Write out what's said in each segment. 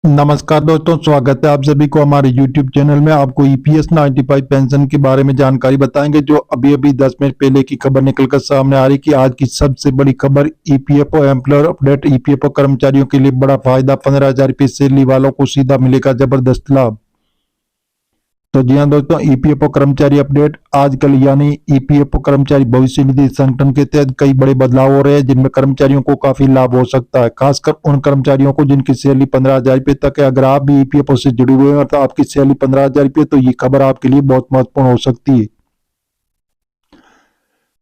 नमस्कार दोस्तों, स्वागत है आप सभी को हमारे YouTube चैनल में। आपको EPS 95 पेंशन के बारे में जानकारी बताएंगे, जो अभी अभी 10 मिनट पहले की खबर निकलकर सामने आ रही कि आज की सबसे बड़ी खबर EPFO एम्प्लॉयर अपडेट। EPFO कर्मचारियों के लिए बड़ा फायदा, 15,000 रुपये सैलरी वालों को सीधा मिलेगा जबरदस्त लाभ। तो जी हाँ दोस्तों, EPFO कर्मचारी अपडेट आजकल यानी EPFO कर्मचारी भविष्य निधि संगठन के तहत कई बड़े बदलाव हो रहे हैं, जिनमें कर्मचारियों को काफी लाभ हो सकता है, खासकर उन कर्मचारियों को जिनकी सैलरी 15,000 रुपये तक है। अगर आप भी EPFO से जुड़े हुए हैं तो आपकी सैलरी 15,000 रुपये, तो ये खबर आपके लिए बहुत महत्वपूर्ण हो सकती है।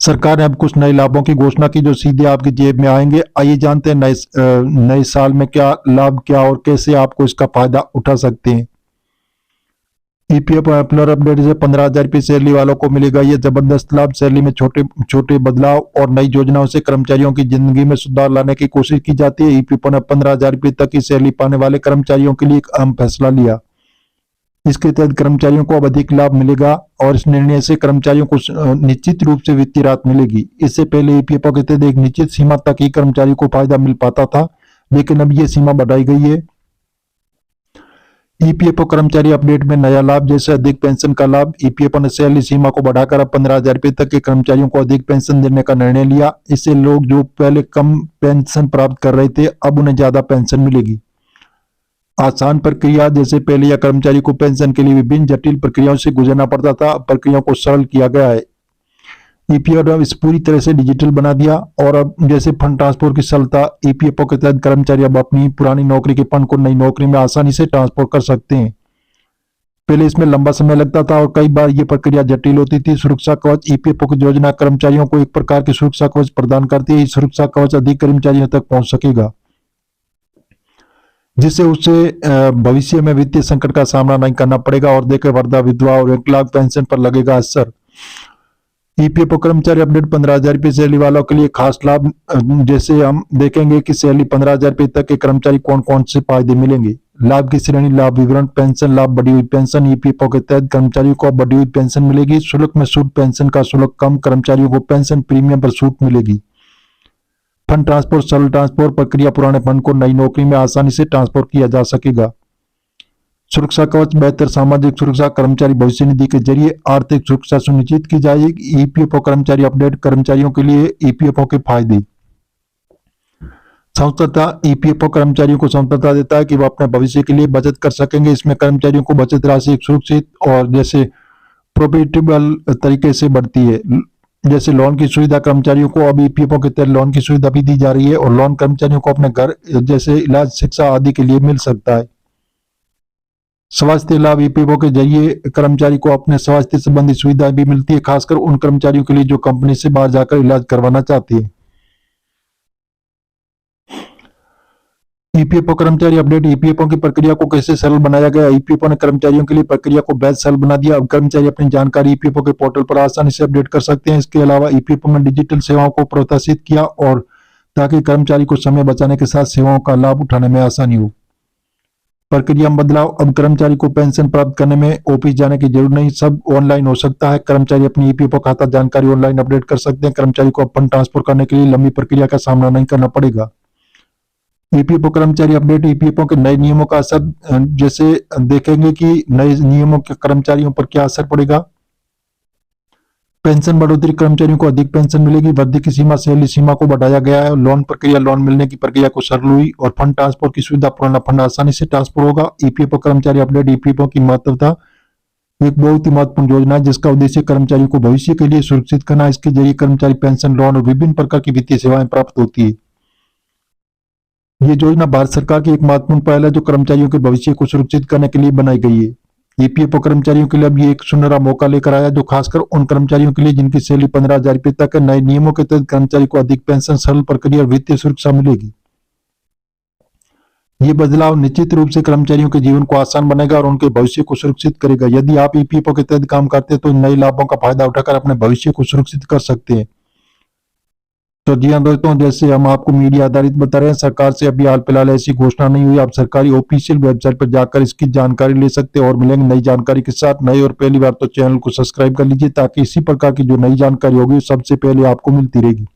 सरकार ने अब कुछ नए लाभों की घोषणा की जो सीधे आपकी जेब में आएंगे। आइए जानते हैं नए साल में क्या लाभ, क्या और कैसे आपको इसका फायदा उठा सकते हैं। EPFO एम्प्लॉयर अपडेट से 15,000 रुपये सैलरी वालों को मिलेगा ये जबरदस्त लाभ। सैलरी में छोटे छोटे बदलाव और नई योजनाओं से कर्मचारियों की जिंदगी में सुधार लाने की कोशिश की जाती है। EPFO ने 15,000 रुपये तक की सैलरी पाने वाले कर्मचारियों के लिए एक अहम फैसला लिया। इसके तहत कर्मचारियों को अब अधिक लाभ मिलेगा और इस निर्णय से कर्मचारियों को निश्चित रूप से वित्तीय राहत मिलेगी। इससे पहले EPFO के तहत एक निश्चित सीमा तक ही कर्मचारियों को फायदा मिल पाता था, लेकिन अब ये सीमा बढ़ाई गई है। EPFO कर्मचारी अपडेट में नया लाभ, जैसे अधिक पेंशन का लाभ। EPFO ने सैलरी सीमा को बढ़ाकर अब 15,000 रुपये तक के कर्मचारियों को अधिक पेंशन देने का निर्णय लिया। इससे लोग जो पहले कम पेंशन प्राप्त कर रहे थे, अब उन्हें ज्यादा पेंशन मिलेगी। आसान प्रक्रिया, जैसे पहले यह कर्मचारी को पेंशन के लिए विभिन्न जटिल प्रक्रियाओं से गुजरना पड़ता था, अब प्रक्रियाओं को सरल किया गया है। EPFO ने इस पूरी तरह से डिजिटल बना दिया। और अब जैसे फंड ट्रांसफर की सरलता, EPFO के तहत कर्मचारी अब अपनी पुरानी नौकरी के फंड को नई नौकरी में आसानी से ट्रांसफर कर सकते हैं। पहले इसमें लंबा समय लगता था और कई बार ये प्रक्रिया जटिल होती थी। सुरक्षा कवच, EPFO की योजना कर्मचारियों को एक प्रकार की सुरक्षा कवच प्रदान करती है। इस सुरक्षा कवच अधिक कर्मचारियों तक पहुंच सकेगा, जिससे उससे भविष्य में वित्तीय संकट का सामना नहीं करना पड़ेगा और देखे वृद्धा, विधवा और विकलांग पेंशन पर लगेगा असर। EPFO कर्मचारी अपडेट 15,000 रुपये सैलरी वालों के लिए खास लाभ, जैसे हम देखेंगे कि सैलरी 15,000 रुपये तक के कर्मचारी कौन कौन से फायदे मिलेंगे। लाभ की श्रेणी, लाभ विवरण, पेंशन लाभ, बढ़ी हुई पेंशन। EPFO के तहत कर्मचारियों को बढ़ी हुई पेंशन मिलेगी। शुल्क में छूट, पेंशन का शुल्क कम, कर्मचारियों को पेंशन प्रीमियम पर छूट मिलेगी। फंड ट्रांसफर, सरल ट्रांसफर प्रक्रिया, पुराने फंड को नई नौकरी में आसानी से ट्रांसफर किया जा सकेगा। सुरक्षा कवच, बेहतर सामाजिक सुरक्षा, कर्मचारी भविष्य निधि के जरिए आर्थिक सुरक्षा सुनिश्चित की जाएगी। EPFO कर्मचारी अपडेट, कर्मचारियों के लिए EPFO के फायदे। स्वतंत्रता, EPFO कर्मचारियों को स्वतंत्रता देता है कि वह अपने भविष्य के लिए बचत कर सकेंगे। इसमें कर्मचारियों को बचत राशि एक सुरक्षित और जैसे प्रोफिटेबल तरीके से बढ़ती है। जैसे लोन की सुविधा, कर्मचारियों को अब EPFO के तहत लोन की सुविधा भी दी जा रही है और लोन कर्मचारियों को अपने घर, जैसे इलाज, शिक्षा आदि के लिए मिल सकता है। स्वास्थ्य लाभ, EPFO के जरिए कर्मचारी को अपने स्वास्थ्य संबंधी सुविधाएं भी मिलती है, खासकर उन कर्मचारियों के लिए जो कंपनी से बाहर जाकर इलाज करवाना चाहते हैं। EPFO कर्मचारी अपडेट, EPFO की प्रक्रिया को कैसे सरल बनाया गया। EPFO ने कर्मचारियों के लिए प्रक्रिया को बेहद सरल बना दिया। अब कर्मचारी अपनी जानकारी EPFO के पोर्टल पर आसानी से अपडेट कर सकते हैं। इसके अलावा EPFO में डिजिटल सेवाओं को प्रोत्साहित किया और ताकि कर्मचारी को समय बचाने के साथ सेवाओं का लाभ उठाने में आसानी हो। प्रक्रिया में बदलाव, अब कर्मचारी को पेंशन प्राप्त करने में ऑफिस जाने की जरूरत नहीं, सब ऑनलाइन हो सकता है। कर्मचारी अपनी EPFO खाता जानकारी ऑनलाइन अपडेट कर सकते हैं। कर्मचारी को फंड ट्रांसफर करने के लिए लंबी प्रक्रिया का सामना नहीं करना पड़ेगा। EPFO कर्मचारी अपडेट, EPFO के नए नियमों का असर, जैसे देखेंगे कि नए नियमों के कर्मचारियों पर क्या असर पड़ेगा। पेंशन बढ़ोतरी, कर्मचारियों को अधिक पेंशन मिलेगी। वृद्धि की सीमा, सैलरी सीमा को बढ़ाया गया है। लोन प्रक्रिया, लोन मिलने की प्रक्रिया को सरल हुई और फंड ट्रांसफर की सुविधा, पुराना फंड आसानी से ट्रांसफर होगा। EPFO कर्मचारी अपडेट, EPFO की महत्वता एक बहुत ही महत्वपूर्ण योजना है जिसका उद्देश्य कर्मचारियों को भविष्य के लिए सुरक्षित करना। इसके जरिए कर्मचारी पेंशन, लोन और विभिन्न प्रकार की वित्तीय सेवाएं प्राप्त होती है। ये योजना भारत सरकार की एक महत्वपूर्ण पहल है जो कर्मचारियों के भविष्य को सुरक्षित करने के लिए बनाई गई है। EPFO कर्मचारियों के लिए अब ये एक सुनहरा मौका लेकर आया, जो खासकर उन कर्मचारियों के लिए जिनकी सैलरी 15,000 रुपये तक है। नए नियमों के तहत कर्मचारी को अधिक पेंशन, सरल प्रक्रिया और वित्तीय सुरक्षा मिलेगी। ये बदलाव निश्चित रूप से कर्मचारियों के जीवन को आसान बनाएगा और उनके भविष्य को सुरक्षित करेगा। यदि आप EPFO के तहत काम करते हैं तो इन नए लाभों का फायदा उठाकर अपने भविष्य को सुरक्षित कर सकते हैं। तो जी हाँ दोस्तों, जैसे हम आपको मीडिया आधारित बता रहे हैं, सरकार से अभी हाल फिलहाल ऐसी घोषणा नहीं हुई। आप सरकारी ऑफिशियल वेबसाइट पर जाकर इसकी जानकारी ले सकते हैं और मिलेंगे नई जानकारी के साथ। नए और पहली बार तो चैनल को सब्सक्राइब कर लीजिए ताकि इसी प्रकार की जो नई जानकारी होगी सबसे पहले आपको मिलती रहेगी।